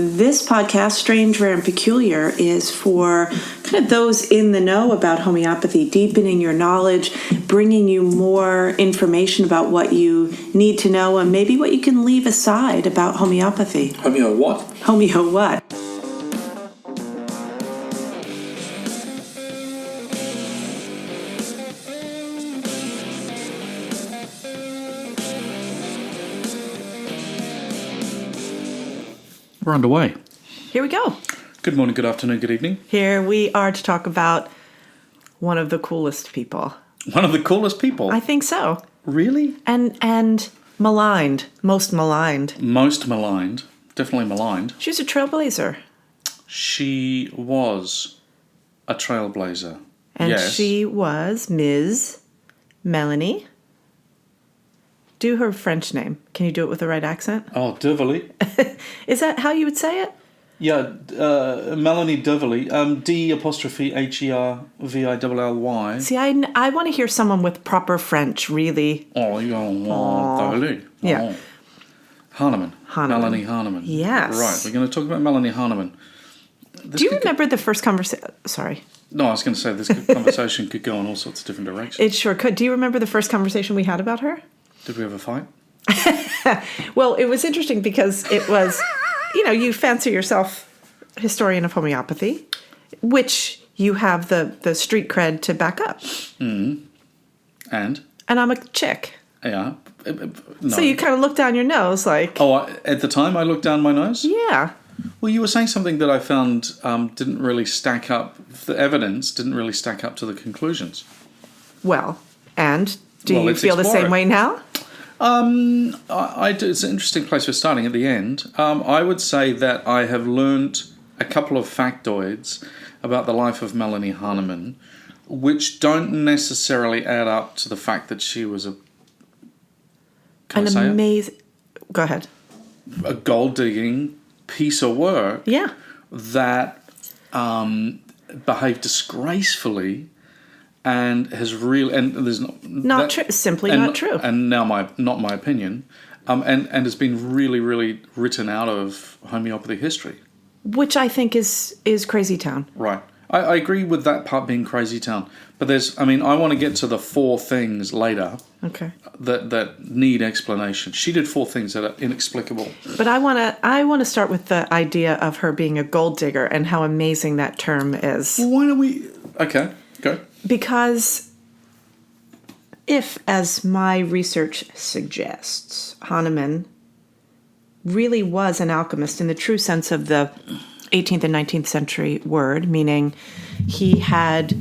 This podcast, Strange, Rare, and Peculiar, is for kind of those in the know about homeopathy, deepening your knowledge, bringing you more information about what you need to know and maybe what you can leave aside about homeopathy. Homeo what? Homeo what? We're underway. Here we go. Good morning, good afternoon, good evening. Here we are to talk about one of the coolest people. One of the coolest people? I think so. Really? And maligned. Most maligned. Most maligned. Definitely maligned. She was a trailblazer. She was a trailblazer. And yes. she was Ms. Melanie. Do her French name. Can you do it with the right accent? Oh, Deverly. Is that how you would say it? Yeah, Melanie Deverly. D''Hervilly. See, I want to hear someone with proper French, really. Oh, Deverly. Yeah. Hahnemann. Melanie Hahnemann. Yes. Right, we're going to talk about Melanie Hahnemann. Do you remember the first conversation? Sorry. No, I was going to say this conversation could go in all sorts of different directions. It sure could. Do you remember the first conversation we had about her? Did we have a fight? Well, it was interesting because it was, you fancy yourself historian of homeopathy, which you have the street cred to back up. Mm. And I'm a chick. Yeah. No. So you kind of look down your nose like... Oh, at the time I looked down my nose? Yeah. Well, you were saying something that I found didn't really stack up. The evidence didn't really stack up to the conclusions. Well, and do you feel the same way now? I do. It's an interesting place for starting at the end. I would say that I have learned a couple of factoids about the life of Melanie Hahnemann, which don't necessarily add up to the fact that she was a... An amazing... Go ahead. A gold-digging piece of work. Yeah. That behaved disgracefully and has really... And there's not true. Simply not true. And now not my opinion. And has been really, really written out of homeopathy history. Which I think is crazy town. Right. I agree with that part being crazy town. But I want to get to the four things later. Okay. That need explanation. She did four things that are inexplicable. But I want to start with the idea of her being a gold digger and how amazing that term is. Well, why don't we... Okay, go. Because if, as my research suggests, Hahnemann really was an alchemist in the true sense of the 18th and 19th century word, meaning he had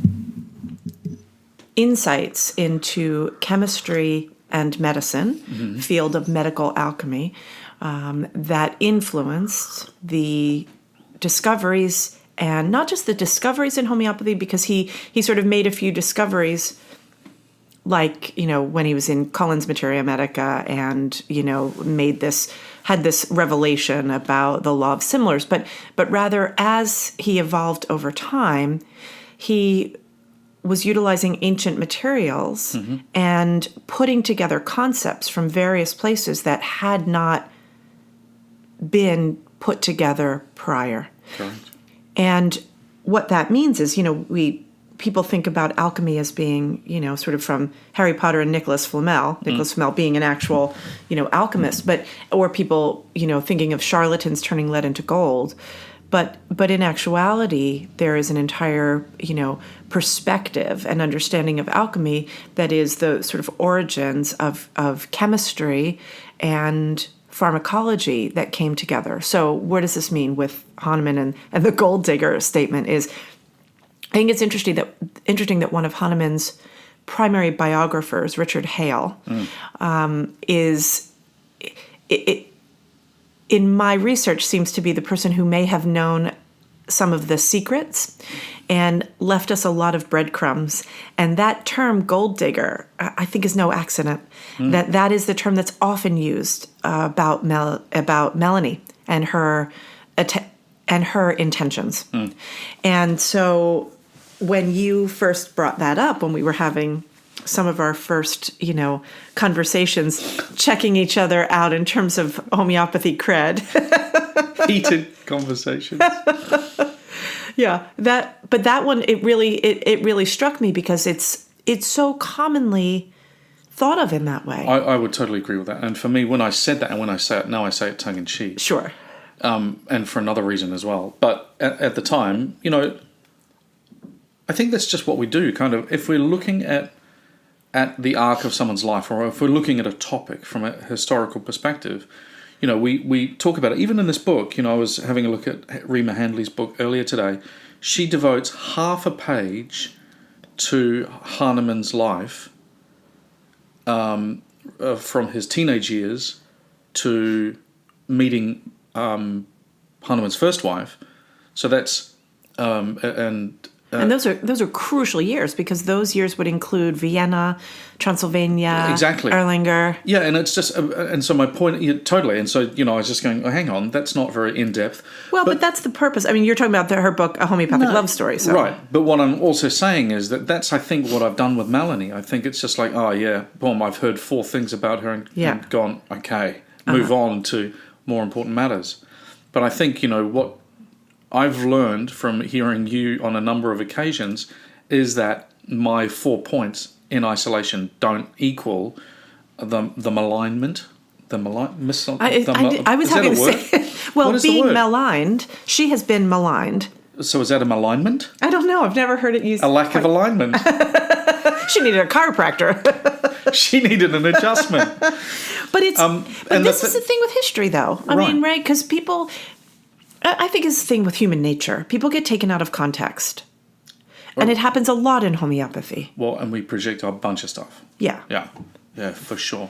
insights into chemistry and medicine, field of medical alchemy, that influenced the discoveries, and not just the discoveries in homeopathy, because he sort of made a few discoveries, like, when he was in Collins Materia Medica and, had this revelation about the law of similars, but rather as he evolved over time, he was utilizing ancient materials and putting together concepts from various places that had not been put together prior. Correct. And what that means is, people think about alchemy as being, sort of from Harry Potter and Nicholas Flamel being an actual, alchemist, or people, thinking of charlatans turning lead into gold. But in actuality, there is an entire, perspective and understanding of alchemy that is the sort of origins of chemistry and pharmacology that came together. So what does this mean with Hahnemann and the gold digger statement is, I think it's interesting that one of Hahnemann's primary biographers, Richard Hale, in my research, seems to be the person who may have known some of the secrets and left us a lot of breadcrumbs. And that term, gold digger, I think is no accident. That is the term that's often used about Melanie and her intentions. And so when you first brought that up, when we were having some of our first, conversations, checking each other out in terms of homeopathy cred. Heated conversations. Yeah, but that one it really struck me because it's so commonly thought of in that way. I would totally agree with that. And for me, when I said that, and when I say it now, I say it tongue in cheek. Sure. And for another reason as well. But at the time, I think that's just what we do. Kind of, if we're looking at the arc of someone's life, or if we're looking at a topic from a historical perspective, we talk about it. Even in this book, I was having a look at Rima Handley's book earlier today. She devotes half a page to Hahnemann's life from his teenage years to meeting Hahnemann's first wife. So that's and those are crucial years because those years would include Vienna, Transylvania, exactly. Erlanger. Yeah, and it's just and so my point totally. And so I was just going, oh, hang on, that's not very in depth. Well, but that's the purpose. I mean, you're talking about her book, A Homeopathic Love Story. So. Right, but what I'm also saying is that's I think what I've done with Melanie. I think it's just like, oh yeah, boom, I've heard 4 things about her and gone, okay, move on to more important matters. But I think what I've learned from hearing you on a number of occasions is that my 4 points in isolation don't equal the malignment. I was having to say, well, being maligned, she has been maligned. So is that a malignment? I don't know. I've never heard it used. A lack of alignment. She needed a chiropractor. She needed an adjustment. But it's. But this is the thing with history, though. I mean, right? Because people. I think it's the thing with human nature. People get taken out of context. And it happens a lot in homeopathy. Well, and we project a bunch of stuff. Yeah. Yeah, for sure.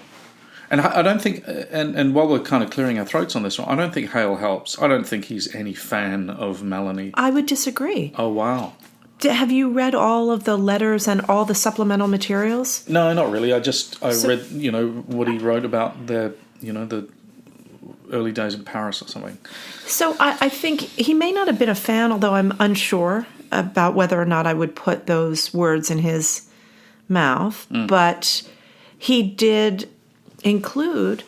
And I don't think, and while we're kind of clearing our throats on this one, I don't think Hale helps. I don't think he's any fan of Melanie. I would disagree. Oh, wow. Have you read all of the letters and all the supplemental materials? No, not really. I read, what he wrote about the early days in Paris or something. So I think he may not have been a fan, although I'm unsure about whether or not I would put those words in his mouth. But he did include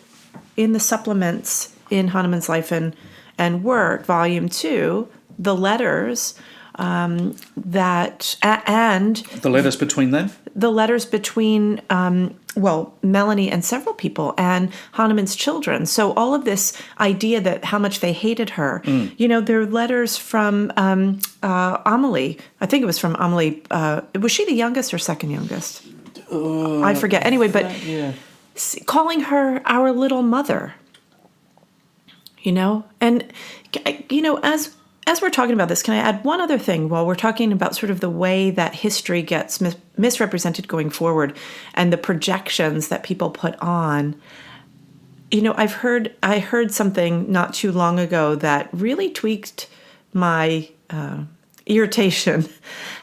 in the supplements in Hahnemann's Life and Work, Volume 2, the letters that and the letters between them? The letters between Melanie and several people and Hahnemann's children. So all of this idea that how much they hated her. There are letters from Amelie. I think it was from Amelie. Was she the youngest or second youngest? I forget. Anyway, but calling her our little mother. And as we're talking about this, can I add one other thing while we're talking about sort of the way that history gets misrepresented going forward and the projections that people put on? I heard something not too long ago that really tweaked my irritation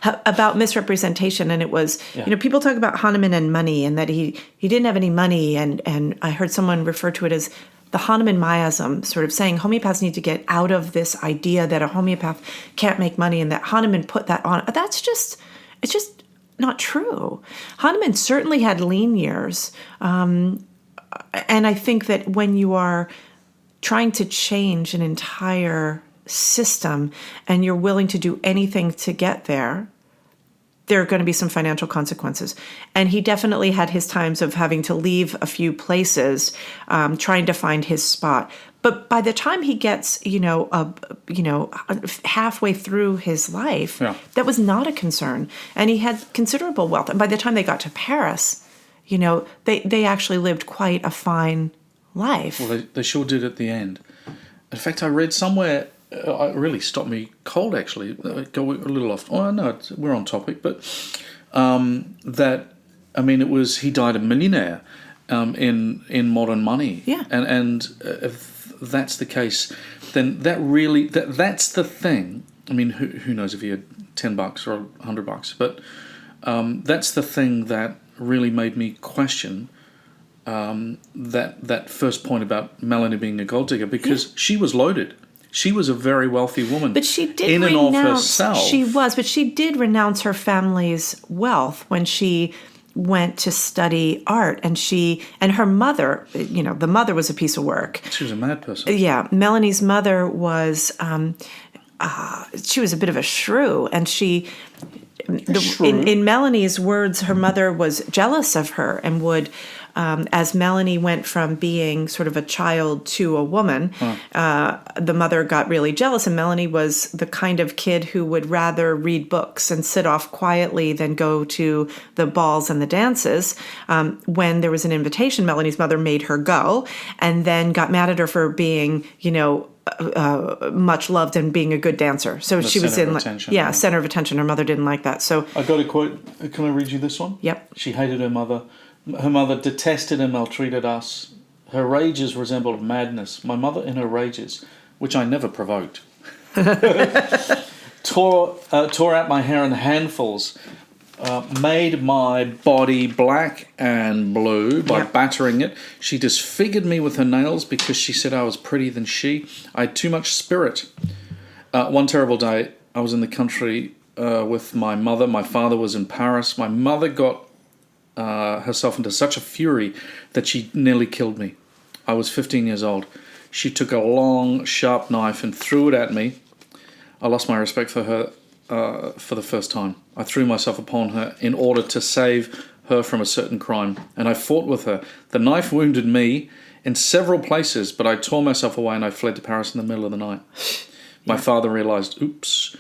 about misrepresentation, and it was people talk about Hahnemann and money and that he didn't have any money, and I heard someone refer to it as the Hahnemann miasm, sort of saying homeopaths need to get out of this idea that a homeopath can't make money and that Hahnemann put that on. It's just not true. Hahnemann certainly had lean years. And I think that when you are trying to change an entire system and you're willing to do anything to get there, there are going to be some financial consequences. And he definitely had his times of having to leave a few places, trying to find his spot. But by the time he gets, halfway through his life, that was not a concern. And he had considerable wealth. And by the time they got to Paris, they actually lived quite a fine life. Well, they sure did at the end. In fact, I read somewhere, it really stopped me cold, actually. Go a little off. Oh, no, we're on topic. But it was, he died a millionaire in modern money. Yeah. And if that's the case, then that's the thing. I mean, who knows if he had $10 or $100, but that's the thing that really made me question that first point about Melanie being a gold digger, because she was loaded. She was a very wealthy woman. But she did in renounce, and of herself. She was, but she did renounce her family's wealth when she went to study art, and her mother, the mother was a piece of work. She was a mad person. Yeah, Melanie's mother was, she was a bit of a shrew, and in Melanie's words, her mother was jealous of her and would, as Melanie went from being sort of a child to a woman, the mother got really jealous, and Melanie was the kind of kid who would rather read books and sit off quietly than go to the balls and the dances. When there was an invitation, Melanie's mother made her go, and then got mad at her for being, much loved and being a good dancer. So she was in, center of attention. Her mother didn't like that. So I got a quote. Can I read you this one? Yep. She hated her mother. Her mother detested and maltreated us. Her rages resembled madness. My mother in her rages, which I never provoked, tore out my hair in handfuls, made my body black and blue by battering it. She disfigured me with her nails because she said I was prettier than she. I had too much spirit. One terrible day, I was in the country with my mother. My father was in Paris. My mother got herself into such a fury that she nearly killed me. I was 15 years old. She took a long, sharp knife and threw it at me. I lost my respect for her for the first time. I threw myself upon her in order to save her from a certain crime, and I fought with her. The knife wounded me in several places, but I tore myself away and I fled to Paris in the middle of the night. My father realized, oops,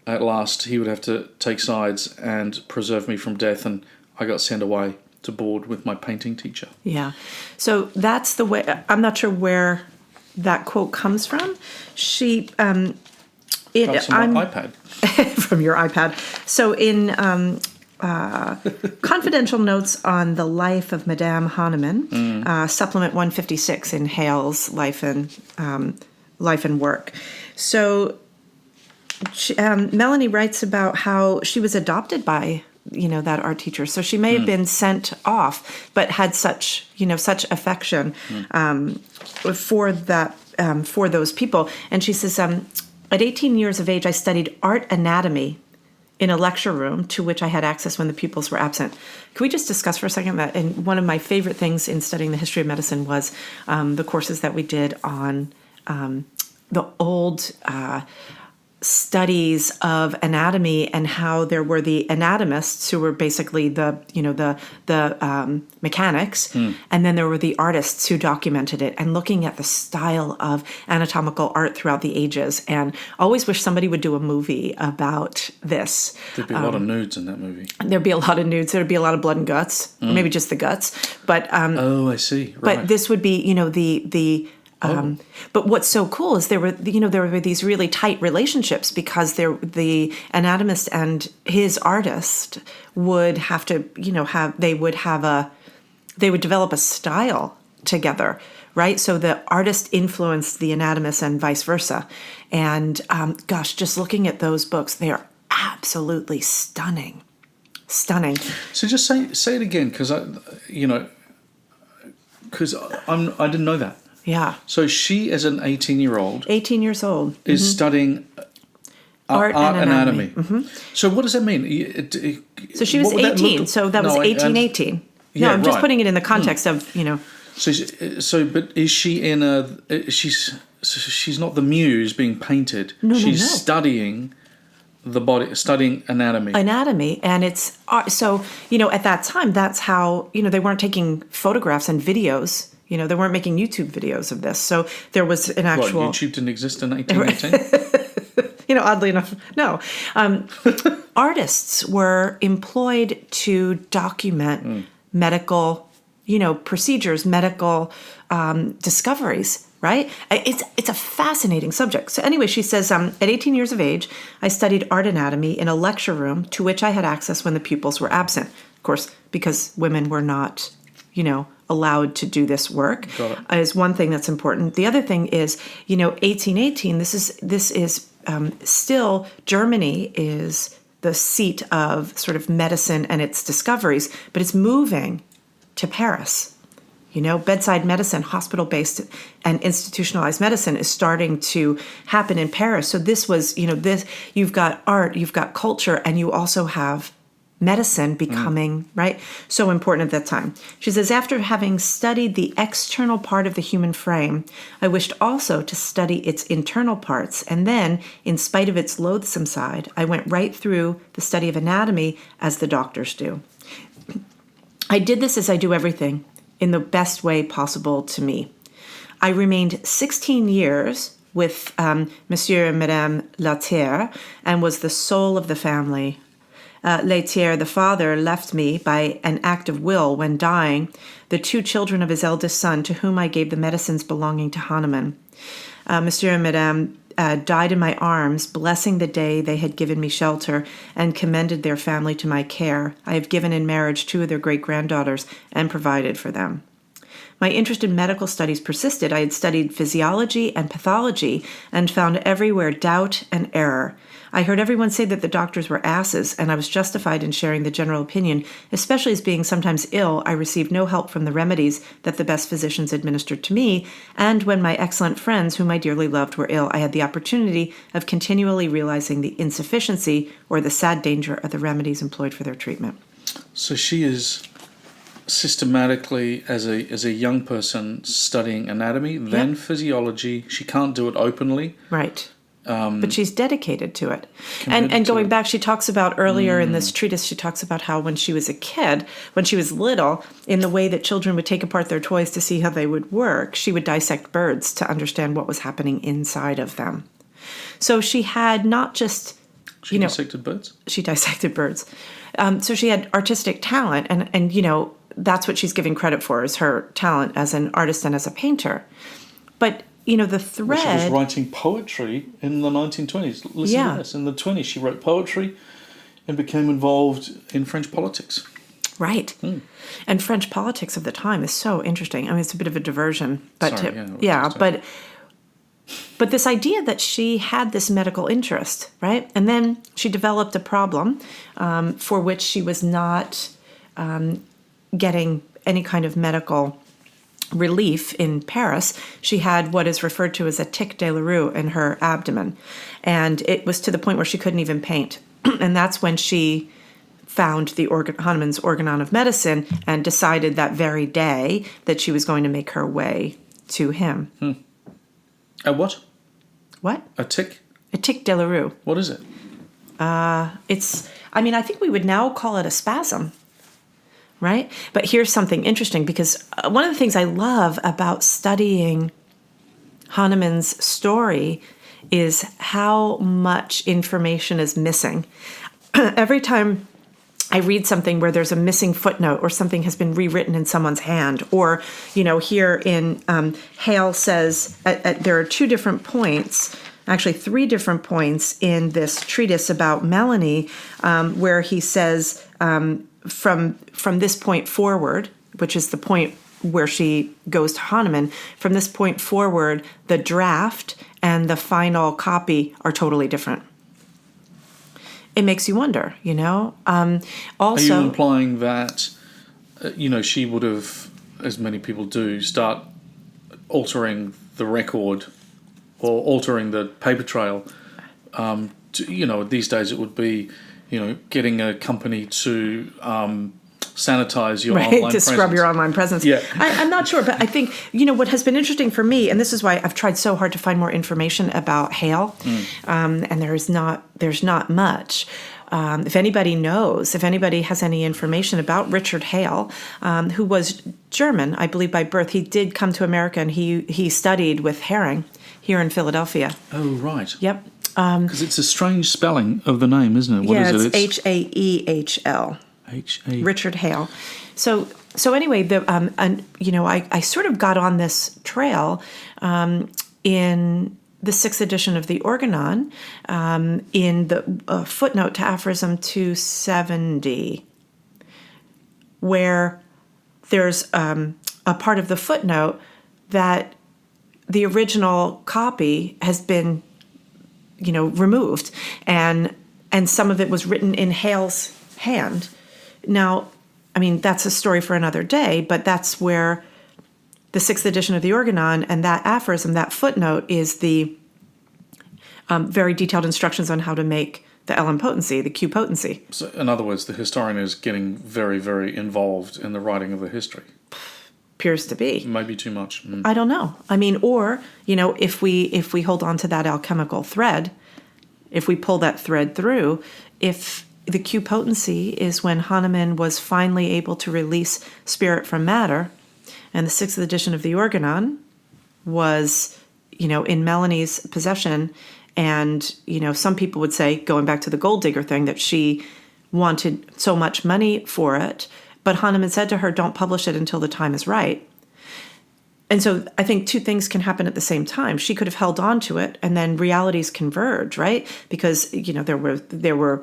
at last he would have to take sides and preserve me from death, and I got sent away to board with my painting teacher. Yeah. So that's the way. I'm not sure where that quote comes from. She, Comes from my iPad. From your iPad. So in Confidential Notes on the Life of Madame Hahnemann, Supplement 156 in Hale's Life and Work. So Melanie writes about how she was adopted by that art teacher. So she may have been sent off, but had such affection for that, for those people. And she says, at 18 years of age, I studied art anatomy in a lecture room to which I had access when the pupils were absent. Can we just discuss for a second that? And one of my favorite things in studying the history of medicine was the courses that we did on the old studies of anatomy, and how there were the anatomists who were basically the mechanics, and then there were the artists who documented it, and looking at the style of anatomical art throughout the ages. And always wish somebody would do a movie about this. There'd be a lot of nudes in that movie. There'd be a lot of nudes. There'd be a lot of blood and guts, or maybe just the guts. But oh, I see. Right. But this would be the but what's so cool is there were these really tight relationships, because the anatomist and his artist would have to they would develop a style together, right? So the artist influenced the anatomist and vice versa. And just looking at those books, they are absolutely stunning. So just say it again, because I didn't know that. Yeah. So she, as an 18-year-old... 18 years old. ...is studying art anatomy. Mm-hmm. So what does that mean? So she was 18, so that was 1818. Yeah, I'm just putting it in the context of, But is she in a... She's not the muse being painted. No, she's studying the body, studying anatomy. And it's... So, at that time, that's how... They weren't taking photographs and videos. They weren't making YouTube videos of this. So there was an actual... What, YouTube didn't exist in 1818? Oddly enough, no. Artists were employed to document medical, procedures, medical discoveries, right? It's a fascinating subject. So anyway, she says, at 18 years of age, I studied art anatomy in a lecture room to which I had access when the pupils were absent. Of course, because women were not, allowed to do this work, is one thing that's important. The other thing is, 1818, this is still, Germany is the seat of sort of medicine and its discoveries, but it's moving to Paris. Bedside medicine, hospital-based and institutionalized medicine is starting to happen in Paris. So this was, you've got art, you've got culture, and you also have medicine becoming, right, so important at that time. She says, after having studied the external part of the human frame, I wished also to study its internal parts. And then, in spite of its loathsome side, I went right through the study of anatomy as the doctors do. I did this as I do everything, in the best way possible to me. I remained 16 years with Monsieur and Madame Alastair and was the soul of the family. Alastair, the father, left me by an act of will when dying the 2 children of his eldest son, to whom I gave the medicines belonging to Hahnemann. Monsieur and Madame died in my arms, blessing the day they had given me shelter, and commended their family to my care. I have given in marriage 2 of their great-granddaughters and provided for them. My interest in medical studies persisted. I had studied physiology and pathology and found everywhere doubt and error. I heard everyone say that the doctors were asses, and I was justified in sharing the general opinion. Especially as being sometimes ill, I received no help from the remedies that the best physicians administered to me, and when my excellent friends, whom I dearly loved, were ill, I had the opportunity of continually realizing the insufficiency or the sad danger of the remedies employed for their treatment. So she is systematically, as a young person, studying anatomy, then physiology. She can't do it openly. Right. But she's dedicated to it. Committed And going to it. back, she talks about earlier in this treatise, she talks about how when she was a kid, when she was little, in the way that children would take apart their toys to see how they would work, she would dissect birds to understand what was happening inside of them. So she had not just, She dissected birds? She dissected birds. So she had artistic talent, and that's what she's giving credit for, is her talent as an artist and as a painter. But the thread... Well, she was writing poetry in the 1920s. Listen to this. In the 20s, she wrote poetry and became involved in French politics. Right. And French politics of the time is so interesting. I mean, it's a bit of a diversion. But but this idea that she had this medical interest, right? And then she developed a problem for which she was not getting any kind of medical relief in Paris. She had what is referred to as a tic de la rue in her abdomen. And it was to the point where she couldn't even paint. And that's when she found the Hahnemann's Organon of Medicine and decided that very day that she was going to make her way to him. A what? What? A tic? A tic de la rue. What is it? I think we would now call it a spasm. Right? But here's something interesting, because one of the things I love about studying Hahnemann's story is how much information is missing. Every time I read something where there's a missing footnote or something has been rewritten in someone's hand, or, here in Hale says there are 2 different points, actually 3 different points in this treatise about Melanie, where he says, from this point forward, which is the point where she goes to Hahnemann, from this point forward, the draft and the final copy are totally different. It makes you wonder, Also, are you implying that, she would have, as many people do, start altering the record or altering the paper trail? These days it would be, getting a company to sanitize your online presence. Scrub your online presence. Yeah. I'm not sure, but I think, what has been interesting for me, and this is why I've tried so hard to find more information about Hale, and there's not much. If anybody knows, if anybody has any information about Richard Hale, who was German, I believe, by birth, he did come to America, and he studied with Herring here in Philadelphia. Oh, right. Yep. Because it's a strange spelling of the name, isn't it? What is it? It's Haehl. Richard Hale. So anyway, I sort of got on this trail in the 6th edition of the Organon, in the footnote to Aphorism 270, where there's a part of the footnote that the original copy has been removed, and some of it was written in Hale's hand. Now, that's a story for another day, but that's where the 6th edition of the Organon and that aphorism, that footnote, is the very detailed instructions on how to make the Ellen potency, the Q potency. So, in other words, the historian is getting very, very involved in the writing of the history. Appears to be. Maybe too much. I don't know. I mean, or, if we hold on to that alchemical thread, if we pull that thread through, if the Q potency is when Hahnemann was finally able to release spirit from matter, and the 6th edition of the Organon was, in Melanie's possession, and, some people would say, going back to the gold digger thing, that she wanted so much money for it, but Hahnemann said to her, don't publish it until the time is right. And so I think two things can happen at the same time. She could have held on to it, and then realities converge, right? Because, there were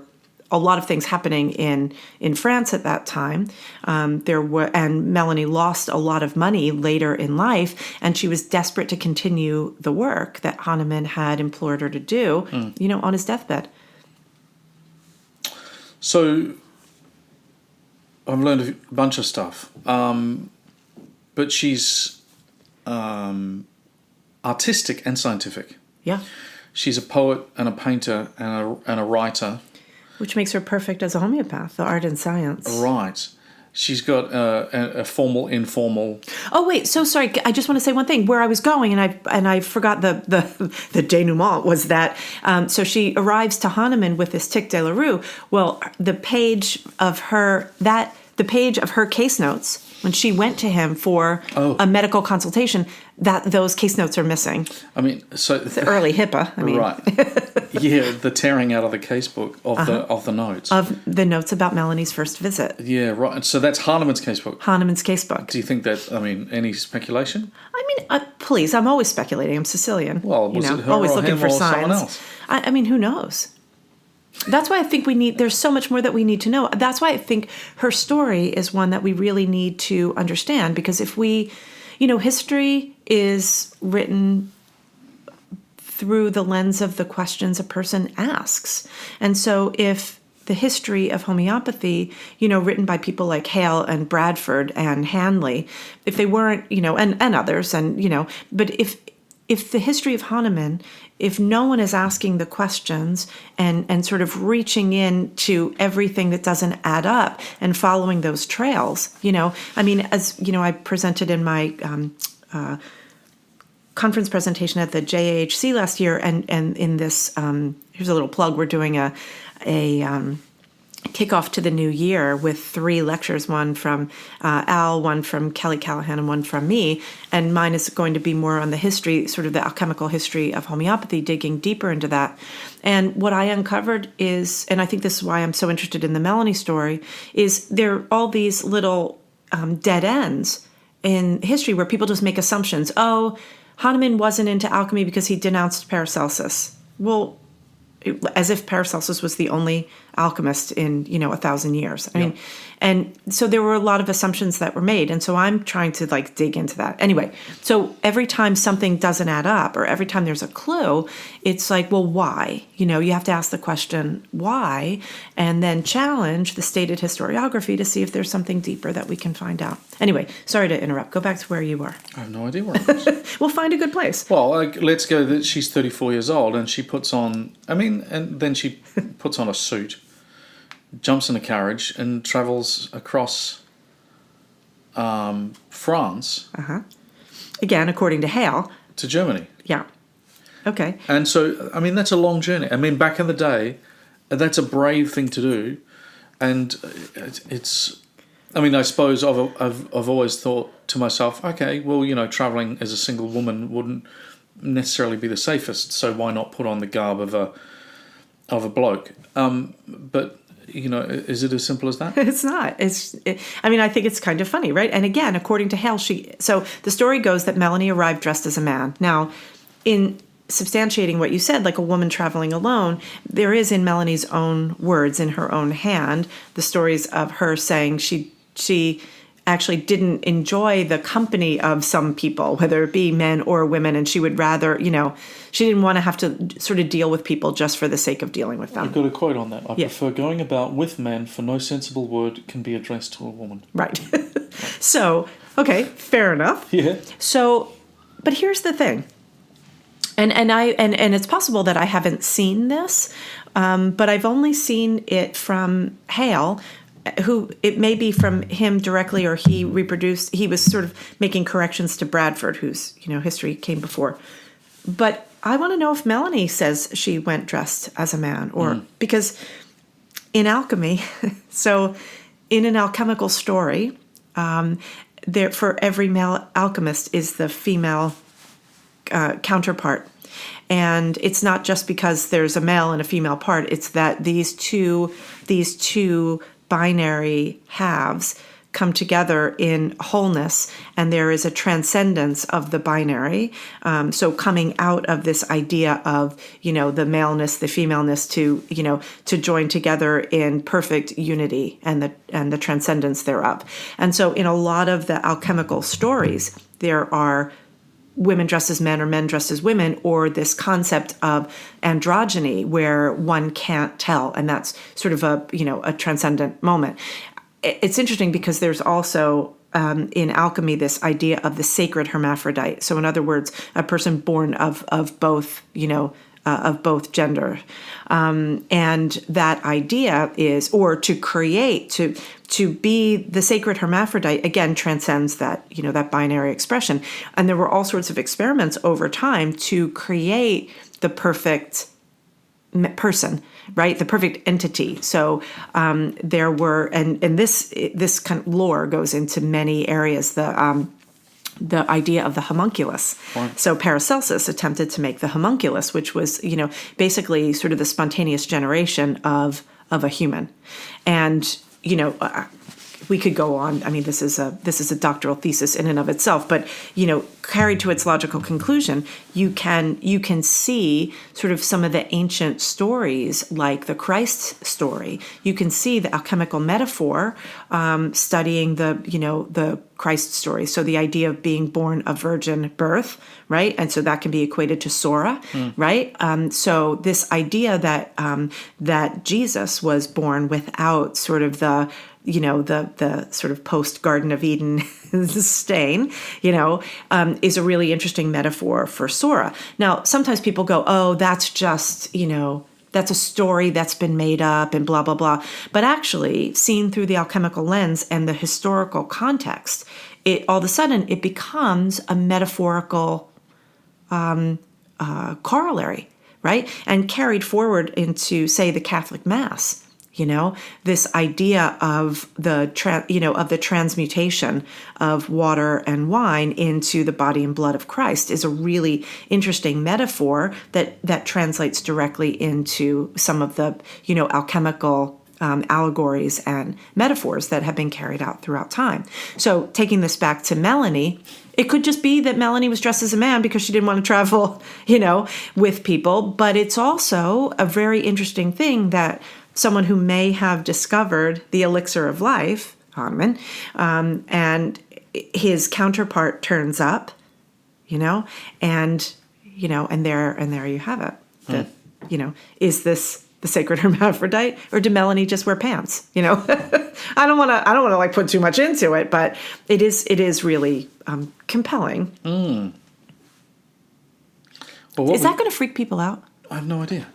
a lot of things happening in France at that time. And Melanie lost a lot of money later in life, and she was desperate to continue the work that Hahnemann had implored her to do, on his deathbed. So I've learned a bunch of stuff, but she's artistic and scientific. Yeah. She's a poet and a painter and a writer. Which makes her perfect as a homeopath, the art and science. Right. She's got a formal, informal. Oh wait, so sorry. I just want to say one thing. Where I was going, and I forgot the denouement was that. So she arrives to Hahnemann with this tic de la rue. Well, the page of her case notes when she went to him for a medical consultation, those case notes are missing. I mean, so the early HIPAA. Right. Yeah, the tearing out of the casebook of the notes. Of the notes about Melanie's first visit. Yeah, right. So that's Hahnemann's casebook. Hahnemann's casebook. Do you think that, any speculation? I mean, please, I'm always speculating. I'm Sicilian. Well, was it her always or looking him for or signs. someone else? I mean, who knows? That's why I think there's so much more that we need to know. That's why I think her story is one that we really need to understand, because if we, history is written through the lens of the questions a person asks. And so if the history of homeopathy, written by people like Hale and Bradford and Handley, if they weren't, and others, but if the history of Hahnemann, if no one is asking the questions and sort of reaching in to everything that doesn't add up and following those trails, as I presented in my conference presentation at the JAHC last year, and in this, here's a little plug, we're doing a kickoff to the new year with 3 lectures, one from Al, one from Kelly Callahan, and one from me. And mine is going to be more on the history, sort of the alchemical history of homeopathy, digging deeper into that. And what I uncovered is, and I think this is why I'm so interested in the Melanie story, is there are all these little dead ends in history where people just make assumptions. Oh, Hahnemann wasn't into alchemy because he denounced Paracelsus. Well, as if Paracelsus was the only alchemist in 1,000 years. I mean, and so there were a lot of assumptions that were made, and so I'm trying to dig into that. Anyway, so every time something doesn't add up, or every time there's a clue, it's like, well, why? You have to ask the question why, and then challenge the stated historiography to see if there's something deeper that we can find out. Anyway, sorry to interrupt. Go back to where you were. I have no idea where I was. We'll find a good place. Well, let's go that she's 34 years old, and she puts on, and then she puts on a suit, jumps in a carriage, and travels across France. Again, according to Hale. To Germany. Yeah. Okay. And so, that's a long journey. Back in the day, that's a brave thing to do. And it's, I suppose I've always thought to myself, okay, well, traveling as a single woman wouldn't necessarily be the safest, so why not put on the garb of a bloke? But is it as simple as that? It's not. I think it's kind of funny, right? And again, according to Hale, so the story goes that Melanie arrived dressed as a man. Now, in substantiating what you said, like a woman traveling alone, there is in Melanie's own words, in her own hand, the stories of her saying she actually didn't enjoy the company of some people, whether it be men or women, and she would rather, she didn't want to have to sort of deal with people just for the sake of dealing with them. I've got a quote on that. I prefer going about with men, for no sensible word can be addressed to a woman. Right. So, okay, fair enough. Yeah. So, but here's the thing. And it's possible that I haven't seen this, but I've only seen it from Hale, who it may be from him directly, or he was sort of making corrections to Bradford, whose history came before. But I want to know if Melanie says she went dressed as a man, or because in alchemy, so in an alchemical story, there for every male alchemist is the female counterpart. And it's not just because there's a male and a female part, it's that these two binary halves come together in wholeness, and there is a transcendence of the binary. So coming out of this idea of, the maleness, the femaleness to join together in perfect unity and the transcendence thereof. And so in a lot of the alchemical stories, there are women dressed as men or men dressed as women, or this concept of androgyny where one can't tell. And that's sort of a transcendent moment. It's interesting because there's also in alchemy this idea of the sacred hermaphrodite. So in other words, a person born of both, of both gender. And that idea is, or to create, to be the sacred hermaphrodite, again, transcends that, that binary expression. And there were all sorts of experiments over time to create the perfect person, right? The perfect entity. So there were, and this kind of lore goes into many areas. The idea of the homunculus. Right. So Paracelsus attempted to make the homunculus, which was, basically sort of the spontaneous generation of a human. And, we could go on. I mean, this is a doctoral thesis in and of itself, but, carried to its logical conclusion, you can see sort of some of the ancient stories, like the Christ story. You can see the alchemical metaphor, studying the Christ story. So the idea of being born a virgin birth, right? And so that can be equated to Sora, right? So this idea that Jesus was born without sort of the sort of post Garden of Eden stain, is a really interesting metaphor for Sora. Now, sometimes people go, oh, that's just, that's a story that's been made up and blah, blah, blah. But actually, seen through the alchemical lens and the historical context, all of a sudden it becomes a metaphorical corollary, right? And carried forward into, say, the Catholic Mass. This idea of the transmutation of water and wine into the body and blood of Christ is a really interesting metaphor that translates directly into some of the, alchemical allegories and metaphors that have been carried out throughout time. So taking this back to Melanie, it could just be that Melanie was dressed as a man because she didn't want to travel, with people. But it's also a very interesting thing that someone who may have discovered the elixir of life, Hahnemann, and his counterpart turns up, and there you have it. That, is this the sacred hermaphrodite, or did Melanie just wear pants? I don't want to like put too much into it, but it is really compelling. Well, is that going to freak people out? I have no idea.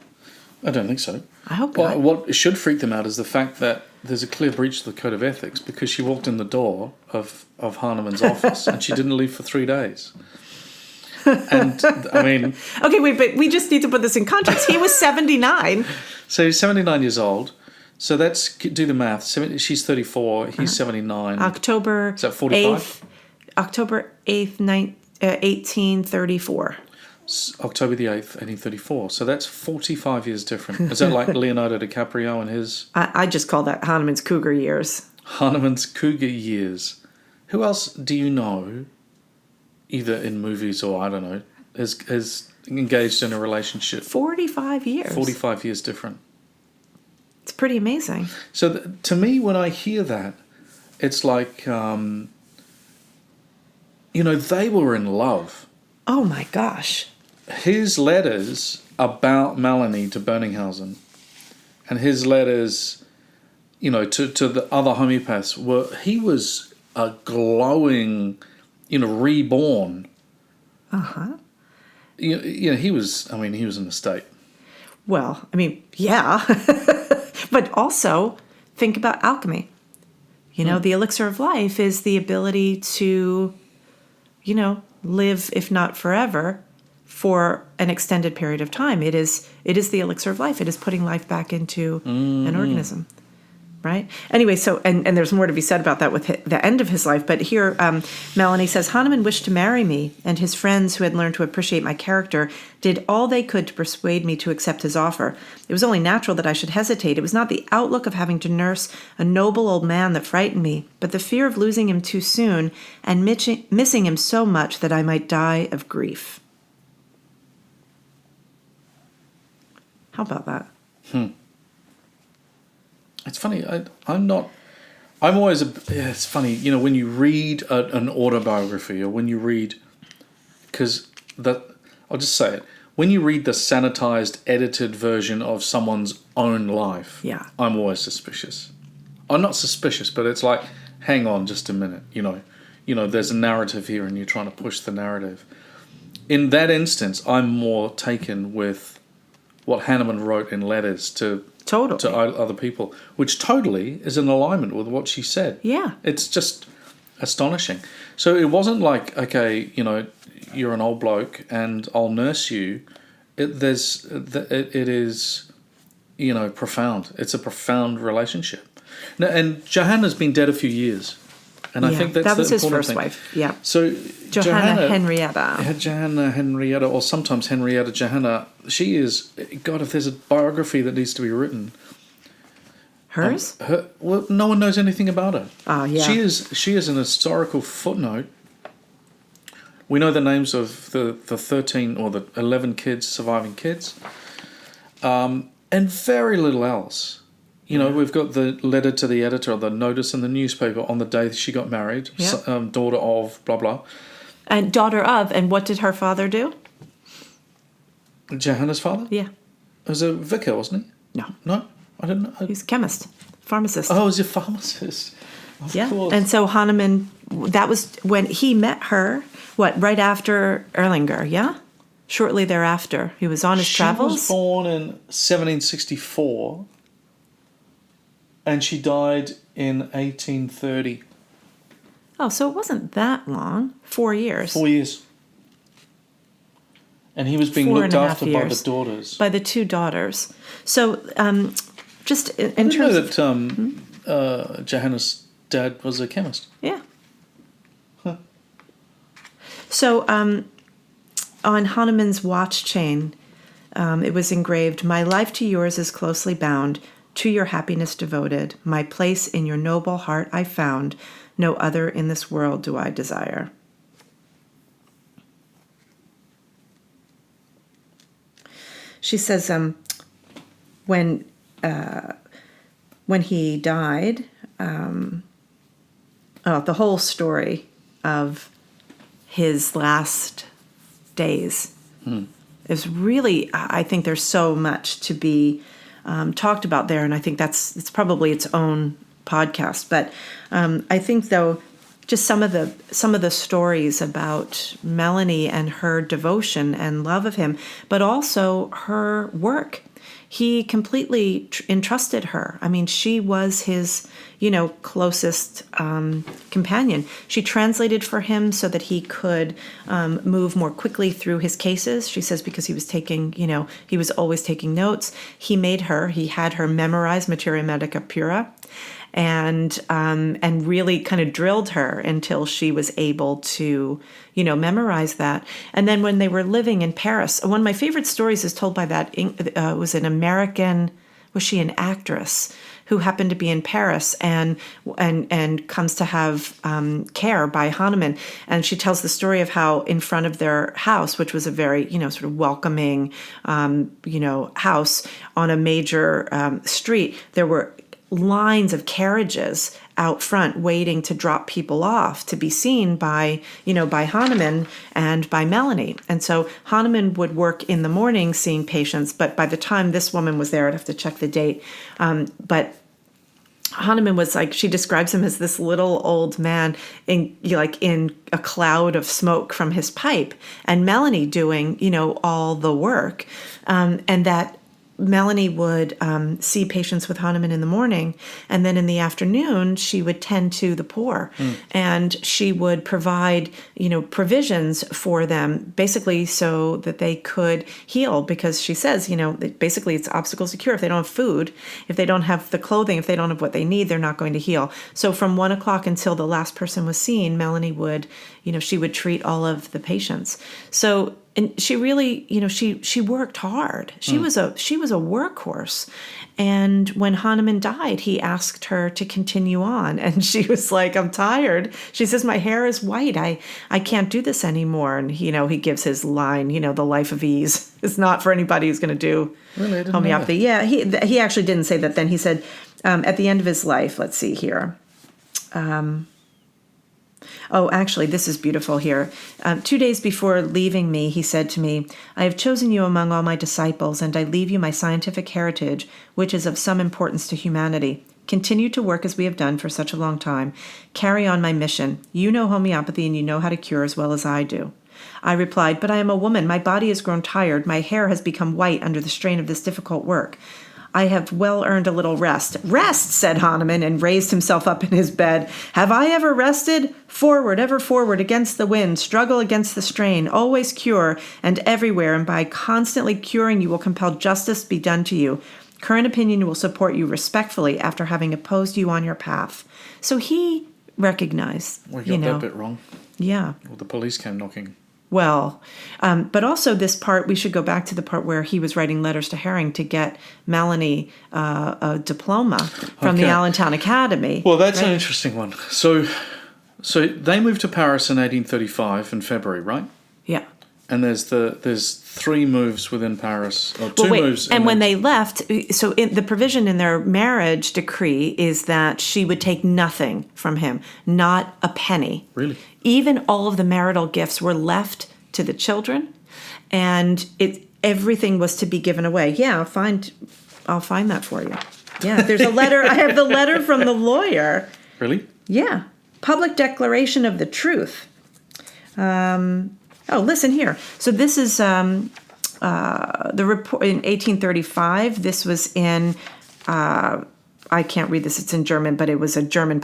I don't think so. I hope not. What should freak them out is the fact that there's a clear breach of the code of ethics because she walked in the door of Hahnemann's office and she didn't leave for 3 days. And, I mean... Okay, wait, but we just need to put this in context. He was 79. So he's 79 years old. So let's do the math. She's 34. He's 79. October... Is that 45? October 8th, 1834. October the 8th, 1834. So that's 45 years different. Is that like Leonardo DiCaprio and his... I just call that Hahnemann's cougar years. Hahnemann's cougar years. Who else do you know, either in movies or, I don't know, has engaged in a relationship? 45 years. 45 years different. It's pretty amazing. So to me, when I hear that, it's like, they were in love. Oh my gosh. His letters about Melanie to Berningshausen and his letters, to the other homeopaths he was a glowing, reborn. he was. I mean, he was in a state. Well, I mean, yeah. But also, think about alchemy. The elixir of life is the ability to, live, if not forever, for an extended period of time. It is the elixir of life. It is putting life back into an organism. Right? Anyway, so, and there's more to be said about that with the end of his life. But here, Melanie says, Hahnemann wished to marry me, and his friends who had learned to appreciate my character did all they could to persuade me to accept his offer. It was only natural that I should hesitate. It was not the outlook of having to nurse a noble old man that frightened me, but the fear of losing him too soon and missing him so much that I might die of grief. How about that? It's funny. I'm always. It's funny. When you read an autobiography, or when you read, I'll just say it. When you read the sanitized, edited version of someone's own life, yeah, I'm always suspicious. I'm not suspicious, but it's like, hang on, just a minute. There's a narrative here, and you're trying to push the narrative. In that instance, I'm more taken with what Hahnemann wrote in letters to other people, which totally is in alignment with what she said. Yeah. It's just astonishing. So it wasn't like, okay, you're an old bloke and I'll nurse you. It is, profound. It's a profound relationship. Now, and Johanna's been dead a few years. And I think that was his first thing. wife. Yeah. So Johanna Henrietta. Johanna Henrietta, or sometimes Henrietta Johanna. She is, God, if there's a biography that needs to be written. Hers? No one knows anything about her. Oh, yeah. She is an historical footnote. We know the names of the 13 or the 11 surviving kids, and very little else. We've got the letter to the editor, or the notice in the newspaper on the day she got married, daughter of, blah, blah. And daughter of, and what did her father do? Johanna's father? Yeah. Was a vicar, wasn't he? No, I didn't know. He's a chemist, pharmacist. Oh, he's a pharmacist. Of course. And so Hahnemann, that was when he met her, right after Erlanger, yeah? Shortly thereafter. He was on his travels. She was born in 1764. And she died in 1830. Oh, so it wasn't that long. 4 years. 4 years. And he was being looked after by the daughters. By the two daughters. So, just in terms of... I didn't know that Johanna's dad was a chemist. Yeah. Huh. So, on Hahnemann's watch chain, it was engraved, "My life to yours is closely bound, to your happiness devoted. My place in your noble heart I found. No other in this world do I desire." She says, when he died, the whole story of his last days is really, I think there's so much to be talked about there, and I think it's probably its own podcast. But I think, though, just some of the stories about Melanie and her devotion and love of him, but also her work. He completely entrusted her. I mean, she was his, closest companion. She translated for him so that he could move more quickly through his cases. She says because he was taking, he was always taking notes. He had her memorize Materia Medica Pura, and really kind of drilled her until she was able to, memorize that. And then when they were living in Paris, one of my favorite stories is told by was an American, was she an actress who happened to be in Paris and comes to have care by Hahnemann. And she tells the story of how in front of their house, which was a very, sort of welcoming, house on a major street, there were lines of carriages out front waiting to drop people off to be seen by Hahnemann and by Melanie. And so Hahnemann would work in the morning seeing patients, but by the time this woman was there, I'd have to check the date, but Hahnemann was like, she describes him as this little old man in a cloud of smoke from his pipe, and Melanie doing, all the work. And that Melanie would see patients with Hahnemann in the morning, and then in the afternoon she would tend to the poor, and she would provide, provisions for them, basically so that they could heal. Because she says, basically it's obstacle secure. If they don't have food, if they don't have the clothing, if they don't have what they need, they're not going to heal. So from 1 o'clock until the last person was seen, Melanie would, she would treat all of the patients. So. And she really, she worked hard. She was a workhorse. And when Hahnemann died, he asked her to continue on. And she was like, I'm tired. She says, my hair is white. I can't do this anymore. And, he gives his line, the life of ease is not for anybody who's going to do homeopathy. Yeah, he actually didn't say that then. He said, at the end of his life, let's see here. Oh, actually, this is beautiful here. 2 days before leaving me, he said to me, I have chosen you among all my disciples, and I leave you my scientific heritage, which is of some importance to humanity. Continue to work as we have done for such a long time. Carry on my mission. You know homeopathy, and you know how to cure as well as I do. I replied, but I am a woman. My body has grown tired. My hair has become white under the strain of this difficult work. I have well earned a little rest. Rest, said Hahnemann, and raised himself up in his bed. Have I ever rested? Forward, ever forward, against the wind, struggle against the strain, always cure, and everywhere, and by constantly curing you will compel justice be done to you. Current opinion will support you respectfully after having opposed you on your path. So he recognized, Well, you got that bit wrong. Yeah. Well, the police came knocking. Well, but also this part, we should go back to the part where he was writing letters to Herring to get Melanie a diploma from the Allentown Academy. Well, that's an interesting one. So they moved to Paris in 1835 in February, right? Yeah. And there's 3 moves within Paris, or 2 moves. And when they left, so the provision in their marriage decree is that she would take nothing from him, not a penny. Really? Even all of the marital gifts were left to the children, and everything was to be given away. Yeah, I'll find that for you. Yeah, there's a letter. I have the letter from the lawyer. Really? Yeah. Public declaration of the truth. Oh, listen here. So this is the report in 1835. This was in, I can't read this, it's in German, but it was a German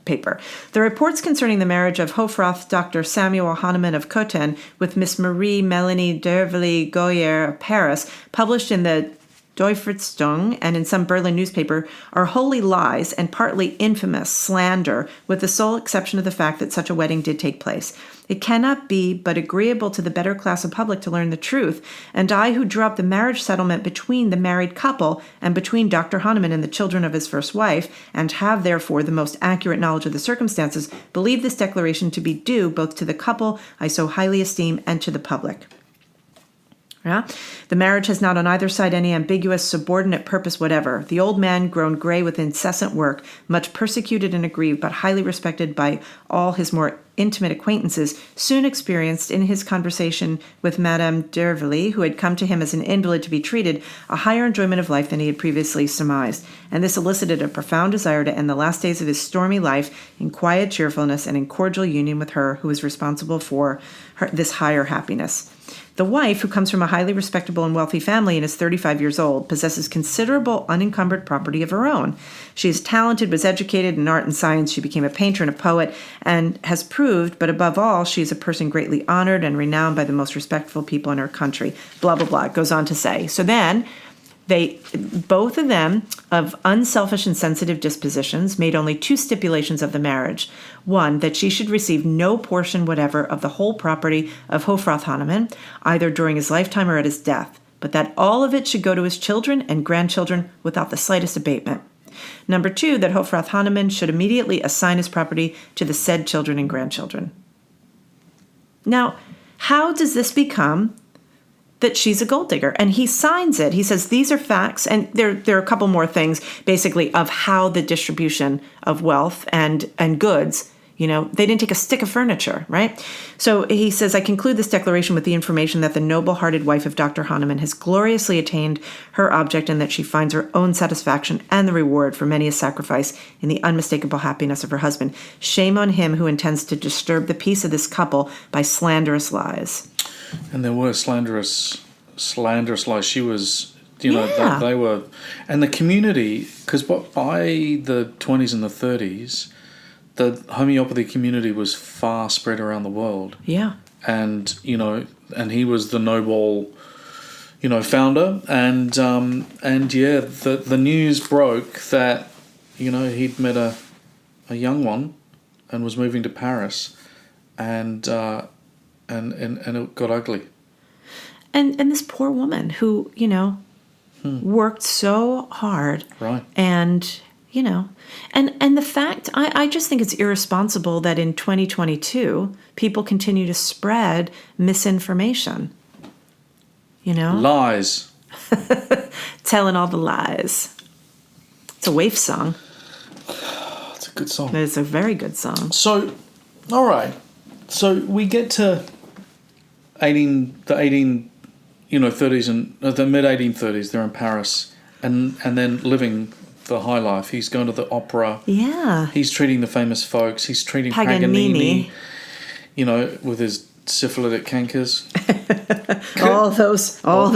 paper. The reports concerning the marriage of Hofrath Dr. Samuel Hahnemann of Cotten with Miss Marie Melanie d'Hervely Goyer of Paris, published in the Deutschfritzstung and in some Berlin newspaper, are wholly lies and partly infamous slander, with the sole exception of the fact that such a wedding did take place. It cannot be but agreeable to the better class of public to learn the truth, and I, who drew up the marriage settlement between the married couple and between Dr. Hahnemann and the children of his first wife, and have therefore the most accurate knowledge of the circumstances, believe this declaration to be due both to the couple I so highly esteem and to the public. Yeah? The marriage has not on either side any ambiguous, subordinate purpose whatever. The old man, grown gray with incessant work, much persecuted and aggrieved, but highly respected by all his more intimate acquaintances, soon experienced in his conversation with Madame d'Hervely, who had come to him as an invalid to be treated, a higher enjoyment of life than he had previously surmised. And this elicited a profound desire to end the last days of his stormy life in quiet cheerfulness and in cordial union with her who was responsible for this higher happiness. The wife, who comes from a highly respectable and wealthy family and is 35 years old, possesses considerable unencumbered property of her own. She is talented, was educated in art and science. She became a painter and a poet, and has proved, but above all, she is a person greatly honored and renowned by the most respectful people in her country. Blah, blah, blah. It goes on to say. So then, both of them, of unselfish and sensitive dispositions, made only 2 stipulations of the marriage. 1, that she should receive no portion whatever of the whole property of Hofrath Hahnemann, either during his lifetime or at his death, but that all of it should go to his children and grandchildren without the slightest abatement. Number 2, that Hofrath Hahnemann should immediately assign his property to the said children and grandchildren. Now, how does this become that she's a gold digger? And he signs it. He says these are facts, and there are a couple more things basically of how the distribution of wealth and goods They didn't take a stick of furniture, right? So he says, I conclude this declaration with the information that the noble-hearted wife of Dr. Hahnemann has gloriously attained her object and that she finds her own satisfaction and the reward for many a sacrifice in the unmistakable happiness of her husband. Shame on him who intends to disturb the peace of this couple by slanderous lies. And there were slanderous lies. She was, they were... And the community, because by the 20s and the 30s... the homeopathy community was far spread around the world. Yeah. And, and he was the noble, founder. And the news broke that, he'd met a young one and was moving to Paris and it got ugly. And this poor woman who, worked so hard. Right. And... and the fact, I just think it's irresponsible that in 2022, people continue to spread misinformation. Lies. Telling all the lies. It's a Waif song. It's a good song. It's a very good song. So, all right. So we get to the 30s and the mid 1830s. They're in Paris, and then living the high life. He's going to the opera. Yeah. He's treating the famous folks. He's treating Paganini, with his syphilitic cankers. all that syphilis. All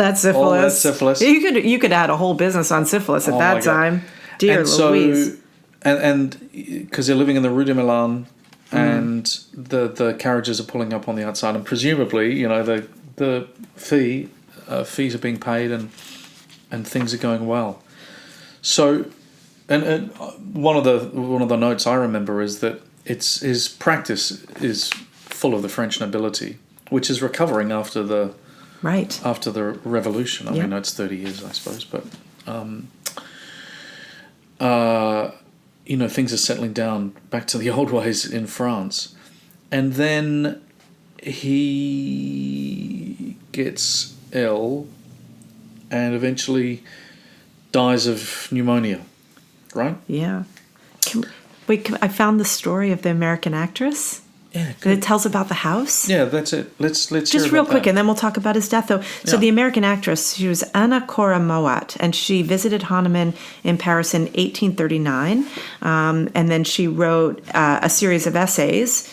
that syphilis. You could add a whole business on syphilis at that time. Dear Louise. And because they're living in the Rue de Milan, and the carriages are pulling up on the outside, and presumably, the fees are being paid, and things are going well. So, and one of the notes I remember is that his practice is full of the French nobility, which is recovering after the revolution. I mean, it's 30 years, I suppose, but things are settling down back to the old ways in France, and then he gets ill, and eventually dies of pneumonia, right? Yeah. I found the story of the American actress. Yeah. It tells about the house. Yeah, that's it. Let's just real quick, and then we'll talk about his death, though. So the American actress, she was Anna Cora Moat, and she visited Hahnemann in Paris in 1839, and then she wrote a series of essays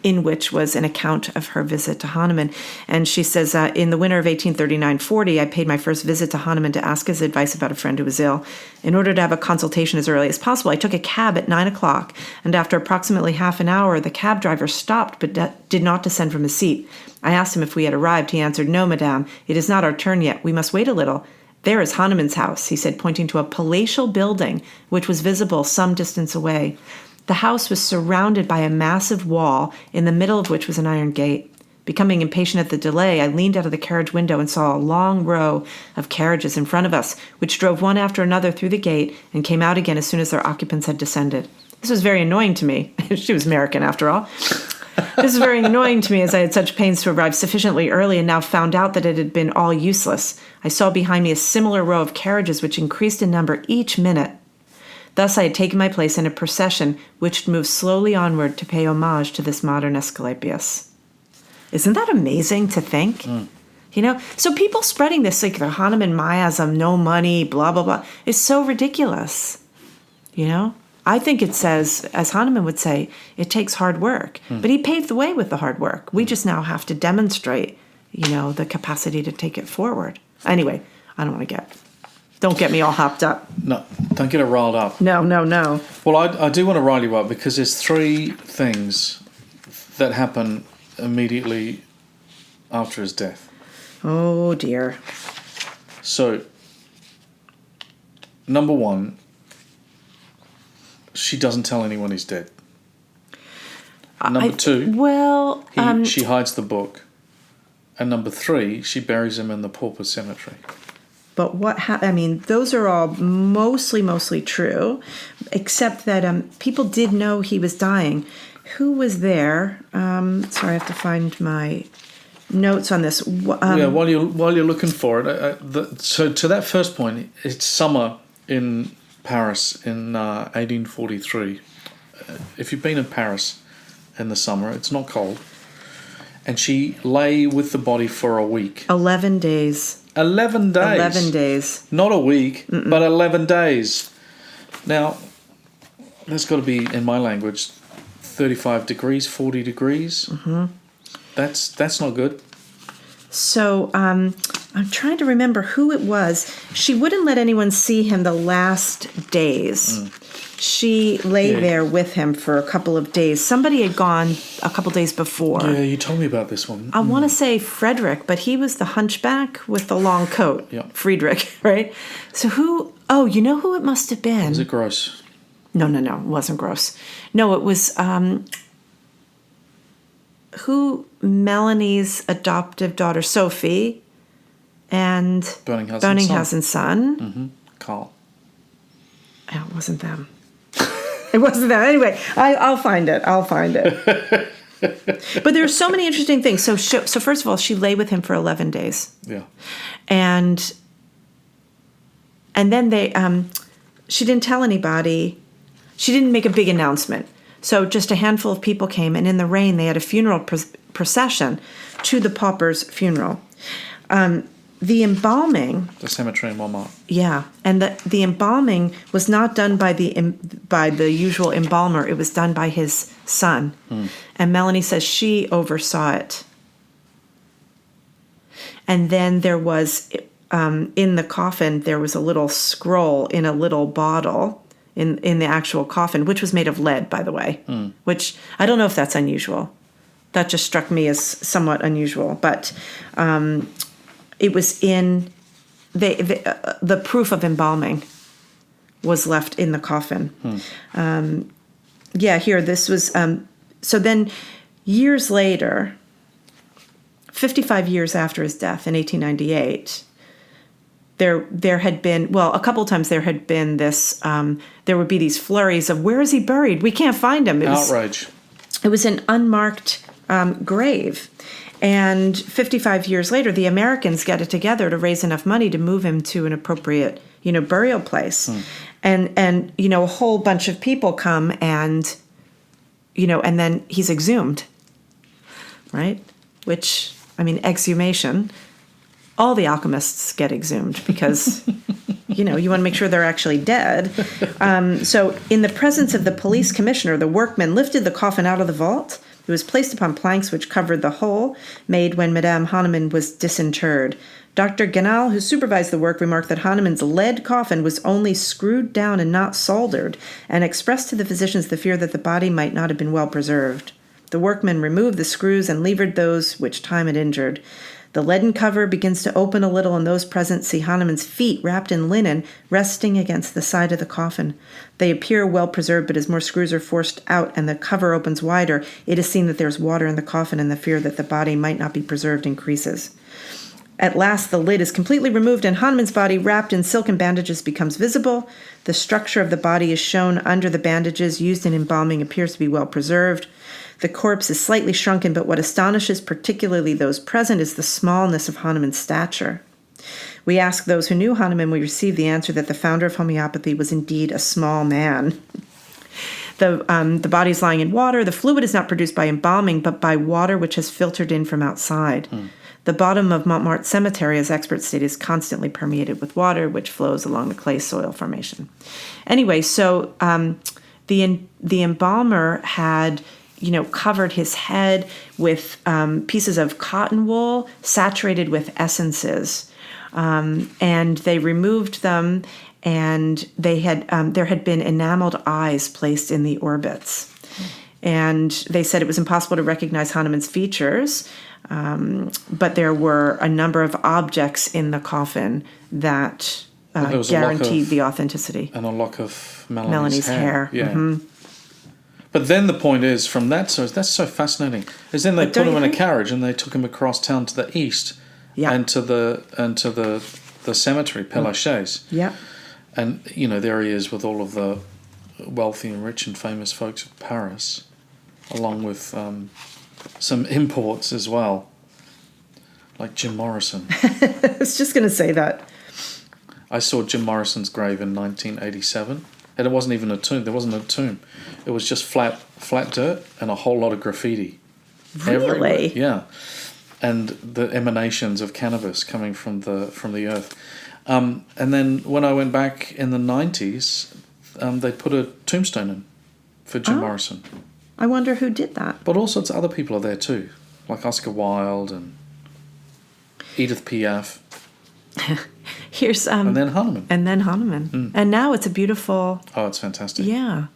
in which was an account of her visit to Hahnemann. And she says, in the winter of 1839-40, I paid my first visit to Hahnemann to ask his advice about a friend who was ill. In order to have a consultation as early as possible, I took a cab at 9 o'clock, and after approximately half an hour, the cab driver stopped but did not descend from his seat. I asked him if we had arrived. He answered, "No, madame, it is not our turn yet. We must wait a little. There is Hahnemann's house," he said, pointing to a palatial building which was visible some distance away. The house was surrounded by a massive wall, in the middle of which was an iron gate. Becoming impatient at the delay, I leaned out of the carriage window and saw a long row of carriages in front of us, which drove one after another through the gate and came out again as soon as their occupants had descended. This was very annoying to me. She was American, after all. This was very annoying to me, as I had such pains to arrive sufficiently early and now found out that it had been all useless. I saw behind me a similar row of carriages which increased in number each minute. Thus I had taken my place in a procession which moved slowly onward to pay homage to this modern Asclepius. Isn't that amazing to think? So people spreading this, like the Hahnemann miasm, no money, blah, blah, blah, is so ridiculous. I think it says, as Hahnemann would say, it takes hard work. But he paved the way with the hard work. We just now have to demonstrate, the capacity to take it forward. Anyway, don't get me all hopped up. No, don't get it riled up. No. Well, I do want to rile you up because there's three things that happen immediately after his death. Oh, dear. So, number one, she doesn't tell anyone he's dead. Number two, she hides the book. And number three, she buries him in the pauper cemetery. But those are all mostly true, except that people did know he was dying. Who was there? Sorry, I have to find my notes on this. While you're looking for it, so to that first point, it's summer in Paris in 1843. If you've been in Paris, in the summer. It's not cold. And she lay with the body for a week. 11 days. 11 days. 11 days. Not a week, but 11 days. Now, that's got to be, in my language, 35 degrees, 40 degrees. Mm-hmm. That's not good. So I'm trying to remember who it was. She wouldn't let anyone see him the last days. She lay there with him for a couple of days. Somebody had gone a couple days before. Yeah, you told me about this one. I want to say Frederick, but he was the hunchback with the long coat. Yeah. Friedrich, right? So who... Oh, you know who it must have been? Was it gross? No. It wasn't gross. No, it was... Melanie's adoptive daughter, Sophie, and Berninghaussen's son. Mm-hmm. Carl. Oh, it wasn't them. It wasn't them. Anyway, I'll find it. But there are so many interesting things. So first of all, she lay with him for 11 days. Yeah. And then she didn't tell anybody. She didn't make a big announcement. So just a handful of people came, and in the rain, they had a funeral procession to the pauper's funeral. The embalming... The cemetery in Montmartre. Yeah, and the embalming was not done by the usual embalmer. It was done by his son. And Melanie says she oversaw it. And then there was, in the coffin, there was a little scroll in a little bottle in the actual coffin, which was made of lead, by the way, which I don't know if that's unusual. That just struck me as somewhat unusual. But it was in the proof of embalming was left in the coffin. Here, this was... so then years later, 55 years after his death in 1898... There had been, well, a couple of times there had been this, there would be these flurries of, where is he buried? We can't find him. Outrage. It was an unmarked grave. And 55 years later, the Americans get it together to raise enough money to move him to an appropriate, burial place. And a whole bunch of people come and, and then he's exhumed, right? Which, exhumation... All the alchemists get exhumed because, you want to make sure they're actually dead. So in the presence of the police commissioner, the workmen lifted the coffin out of the vault. It was placed upon planks which covered the hole made when Madame Hahnemann was disinterred. Dr. Ganal, who supervised the work, remarked that Hahnemann's lead coffin was only screwed down and not soldered, and expressed to the physicians the fear that the body might not have been well preserved. The workmen removed the screws and levered those which time had injured. The leaden cover begins to open a little, and those present see Hahnemann's feet wrapped in linen resting against the side of the coffin. They appear well preserved, but as more screws are forced out and the cover opens wider, it is seen that there is water in the coffin, and the fear that the body might not be preserved increases. At last, the lid is completely removed, and Hahnemann's body, wrapped in silken bandages, becomes visible. The structure of the body is shown under the bandages used in embalming appears to be well preserved. The corpse is slightly shrunken, but what astonishes particularly those present is the smallness of Hahnemann's stature. We ask those who knew Hahnemann, we receive the answer that the founder of homeopathy was indeed a small man. The body is lying in water. The fluid is not produced by embalming, but by water which has filtered in from outside. The bottom of Montmartre Cemetery, as experts state, is constantly permeated with water, which flows along the clay soil formation. Anyway, so the embalmer had... covered his head with pieces of cotton wool saturated with essences. And they removed them, and they had there had been enameled eyes placed in the orbits. And they said it was impossible to recognize Hahnemann's features, but there were a number of objects in the coffin that guaranteed the authenticity. And a lock of Melanie's hair. Yeah. Mm-hmm. But then the point is, from that source, that's so fascinating, is then they put him in a carriage and they took him across town to the east and to the cemetery, Père Lachaise. Yeah. And, there he is with all of the wealthy and rich and famous folks of Paris, along with some imports as well, like Jim Morrison. I was just going to say that. I saw Jim Morrison's grave in 1987. And it wasn't even a tomb. There wasn't a tomb. It was just flat dirt and a whole lot of graffiti. Really? Everywhere. Yeah. And the emanations of cannabis coming from the earth. And then when I went back in the 90s, they put a tombstone in for Jim Morrison. I wonder who did that. But all sorts of other people are there too, like Oscar Wilde and Edith Piaf. Here's and then Hahnemann. And now it's a beautiful... Oh, it's fantastic. Yeah.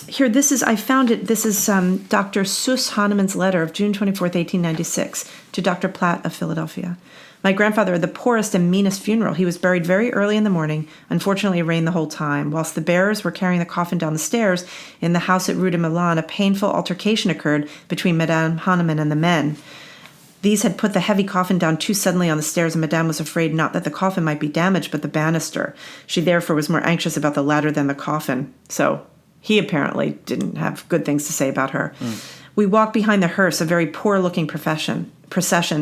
Here, I found it. This is Dr. Sus Hahnemann's letter of June 24th, 1896, to Dr. Platt of Philadelphia. My grandfather had the poorest and meanest funeral. He was buried very early in the morning. Unfortunately, it rained the whole time. Whilst the bearers were carrying the coffin down the stairs in the house at Rue de Milan, a painful altercation occurred between Madame Hahnemann and the men. These had put the heavy coffin down too suddenly on the stairs, and Madame was afraid not that the coffin might be damaged, but the banister. She therefore was more anxious about the ladder than the coffin. So he apparently didn't have good things to say about her. We walked behind the hearse, a very poor-looking procession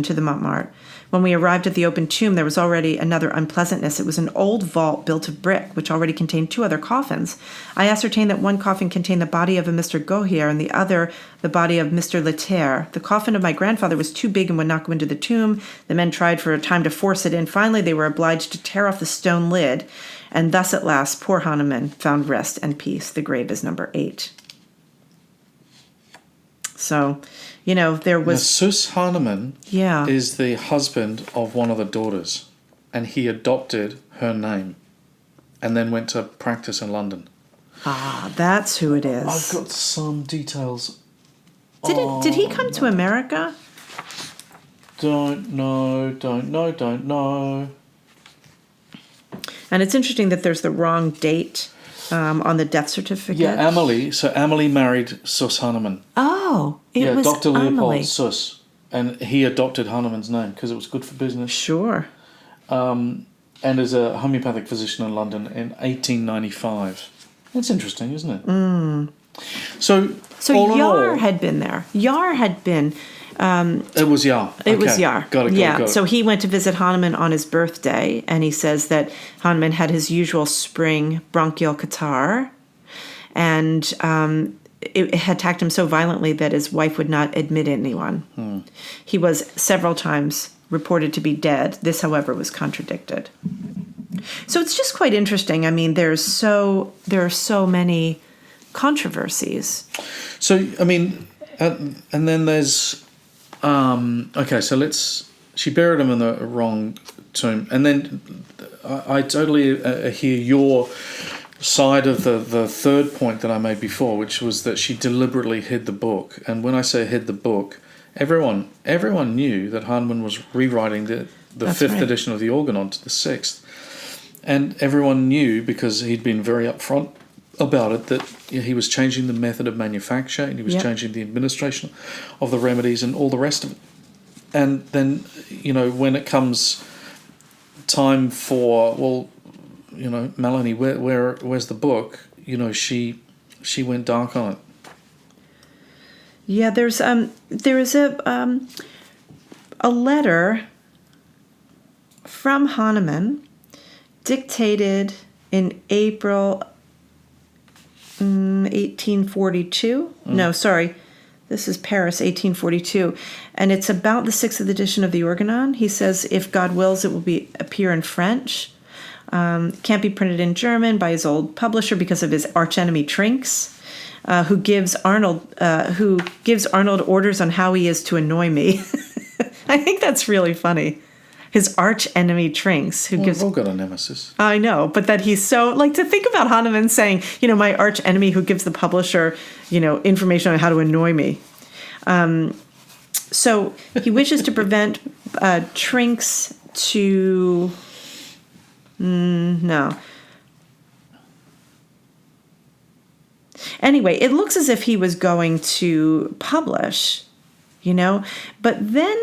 to the Montmartre. When we arrived at the open tomb, there was already another unpleasantness. It was an old vault built of brick, which already contained 2 other coffins. I ascertained that one coffin contained the body of a Mr. Gohier and the other the body of Mr. Leterre. The coffin of my grandfather was too big and would not go into the tomb. The men tried for a time to force it in. Finally, they were obliged to tear off the stone lid, and thus at last poor Hahnemann found rest and peace. The grave is number 8. So, there was... Now, Sus Hahnemann is the husband of one of the daughters, and he adopted her name and then went to practice in London. Ah, that's who it is. I've got some details. Did he come to America? Don't know. And it's interesting that there's the wrong date on the death certificate. Yeah, Amelie. So Amelie married Sus Hahnemann. Oh, it was Dr. Leopold Amelie. Sus. And he adopted Hahnemann's name because it was good for business. Sure. And as a homeopathic physician in London in 1895. That's interesting, isn't it? So Yar had been there. Yar had been... it was Yar. It was Yar. Got it. So he went to visit Hahnemann on his birthday, and he says that Hahnemann had his usual spring bronchial catarrh, and it had attacked him so violently that his wife would not admit anyone. He was several times reported to be dead. This, however, was contradicted. So it's just quite interesting. I mean, there are so many controversies. So, I mean, and then there's... she buried him in the wrong tomb. And then I totally hear your side of the third point that I made before, which was that she deliberately hid the book. And when I say hid the book, everyone knew that Hahnemann was rewriting the fifth edition of the Organon to the 6th. And everyone knew, because he'd been very upfront about it, that he was changing the method of manufacture, and he was changing the administration of the remedies and all the rest of it. And then, when it comes time for, Melanie, where's the book? She went dark on it. Yeah, there is a letter from Hahnemann dictated in April 1842. No, sorry. This is Paris, 1842. And it's about the 6th edition of the Organon. He says, if God wills, it will appear in French. Can't be printed in German by his old publisher because of his archenemy Trinks, who gives Arnold orders on how he is to annoy me. I think that's really funny. His arch enemy Trinks, who gives... We've all got a nemesis. I know, but that he's so... to think about Hahnemann saying, my arch enemy who gives the publisher, information on how to annoy me. So he wishes to prevent Trinks to... no. Anyway, it looks as if he was going to publish, But then...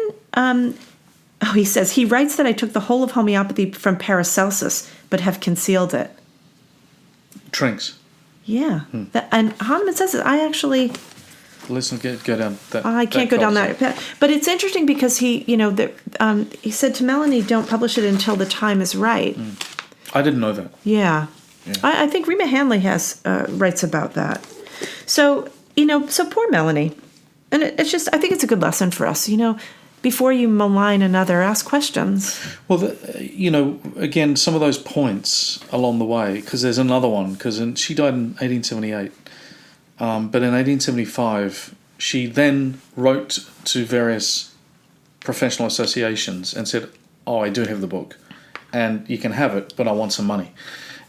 he says, he writes that I took the whole of homeopathy from Paracelsus, but have concealed it. Trinks. Yeah. And Hahnemann says it. I actually... Listen, go down that... I can't go down that path. But it's interesting because he said to Melanie, don't publish it until the time is right. I didn't know that. Yeah. I think Rima Handley writes about that. So, so poor Melanie. And it's just, I think it's a good lesson for us, before you malign another, ask questions. Well, again, some of those points along the way, because there's another one, because she died in 1878. But in 1875, she then wrote to various professional associations and said, I do have the book, and you can have it, but I want some money.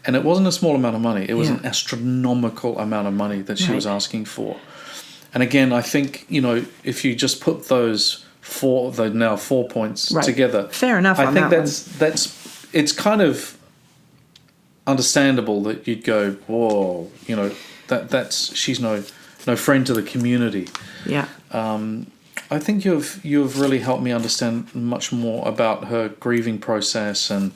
And it wasn't a small amount of money. It was an astronomical amount of money that she was asking for. And again, I think, if you just put those four points together. Fair enough. I think it's kind of understandable that you'd go, whoa, that's she's no friend to the community. Yeah. I think you've really helped me understand much more about her grieving process and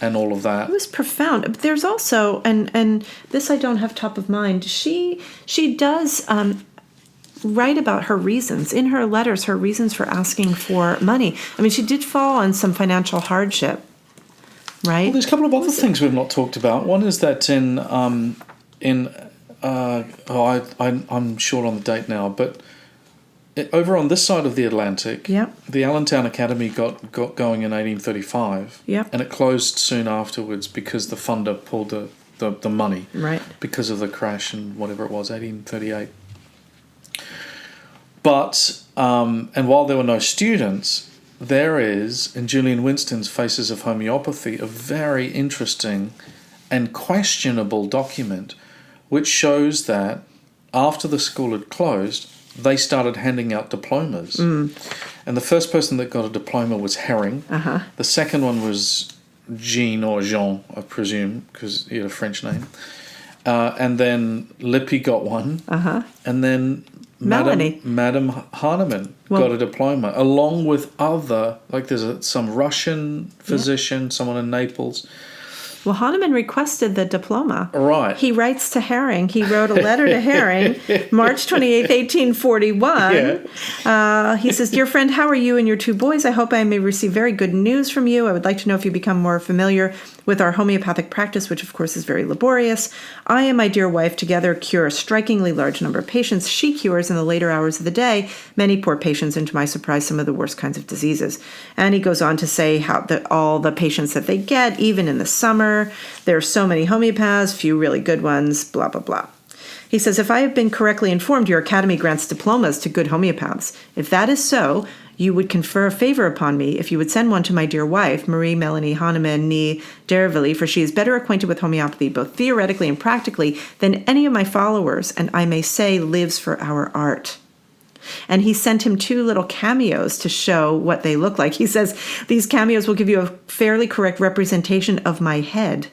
all of that. It was profound. There's also, and this I don't have top of mind, she does write about her reasons. In her letters, her reasons for asking for money. I mean, she did fall on some financial hardship, right? Well, there's a couple of other things we've not talked about. One is that I'm short on the date now, but over on this side of the Atlantic, the Allentown Academy got going in 1835, and it closed soon afterwards because the funder pulled the money, because of the crash and whatever it was, 1838. But, and while there were no students, there is, in Julian Winston's Faces of Homeopathy, a very interesting and questionable document which shows that after the school had closed, they started handing out diplomas. And the first person that got a diploma was Herring. The second one was Jean, I presume, because he had a French name. And then Lippi got one. And then Melanie. Madame Hahnemann got a diploma, along with other, like there's some Russian physician, someone in Naples. Well, Hahnemann requested the diploma. Right. He writes to Herring. He wrote a letter to Herring, March 28th, 1841. He says, Dear friend, how are you and your two boys? I hope I may receive very good news from you. I would like to know if you become more familiar with our homeopathic practice, which of course is very laborious. I and my dear wife together cure a strikingly large number of patients. She cures in the later hours of the day many poor patients, and to my surprise, some of the worst kinds of diseases. And he goes on to say how all the patients that they get, even in the summer, there are so many homeopaths, few really good ones, blah, blah, blah. He says, if I have been correctly informed, your academy grants diplomas to good homeopaths. If that is so, you would confer a favor upon me if you would send one to my dear wife, Marie Melanie Hahnemann nee Derville, for she is better acquainted with homeopathy, both theoretically and practically, than any of my followers, and I may say lives for our art. And he sent him 2 little cameos to show what they look like. He says, these cameos will give you a fairly correct representation of my head.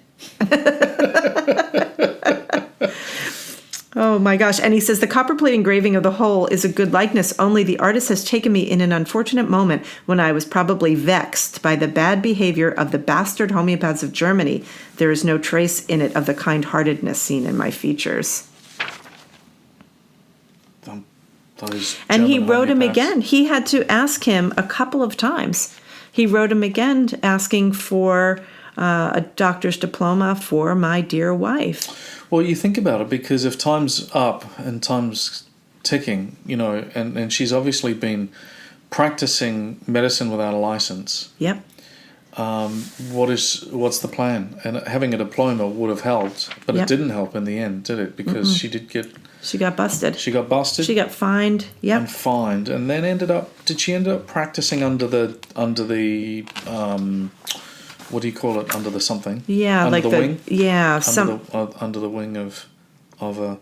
Oh my gosh. And he says, the copperplate engraving of the whole is a good likeness, only the artist has taken me in an unfortunate moment when I was probably vexed by the bad behavior of the bastard homeopaths of Germany. There is no trace in it of the kind-heartedness seen in my features. And he wrote him again. He had to ask him a couple of times. He wrote him again asking for a doctor's diploma for my dear wife. Well, you think about it, because if time's up and time's ticking, and she's obviously been practicing medicine without a license. Yep. What's the plan? And having a diploma would have helped, but it didn't help in the end, did it? Because she got busted. She got busted. She got fined. Yep. And fined, and then did she end up practicing under the what do you call it? Under the something? Yeah, under like the wing. Yeah, under the wing of a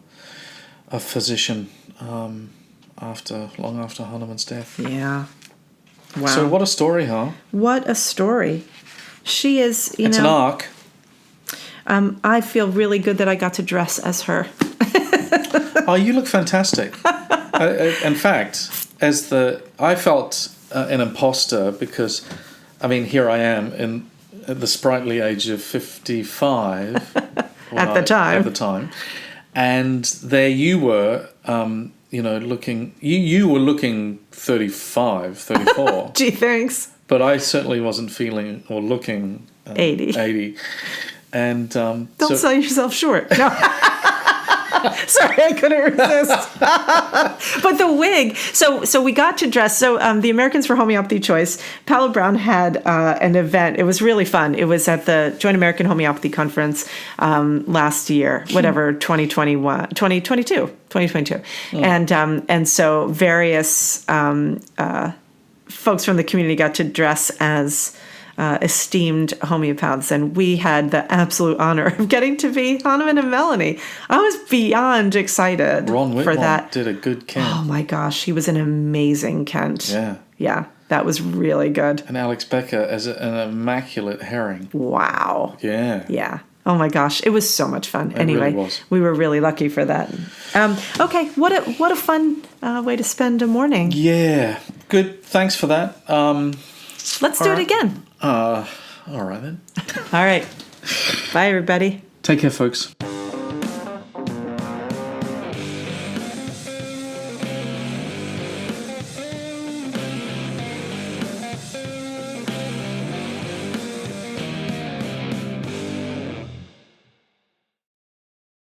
physician long after Hahnemann's death. Yeah. Wow. So what a story, huh? What a story. She is, It's an arc. I feel really good that I got to dress as her. Oh, you look fantastic. In fact, I felt an imposter because, here I am at the sprightly age of 55. At the time. And there you were, looking... You were looking 35, 34. Gee, thanks. But I certainly wasn't feeling or looking... 80. And... Don't sell yourself short. No. Sorry, I couldn't resist. But the wig. So we got to dress. So the Americans for Homeopathy Choice, Paolo Brown had an event. It was really fun. It was at the Joint American Homeopathy Conference last year, whatever, 2022. And so various folks from the community got to dress as esteemed homeopaths, and we had the absolute honor of getting to be Hahnemann and Melanie. I was beyond excited Ron for Whitmore that. did a good Kent. Oh my gosh, he was an amazing Kent. Yeah. That was really good. And Alex Becker as an immaculate herring. Wow. Yeah. Oh my gosh, it was so much fun. Anyway, really was. we were really lucky for that. Okay, what a fun way to spend a morning. Yeah. Good. Thanks for that. Let's do it again. All right then. All right. Bye, everybody. Take care, folks.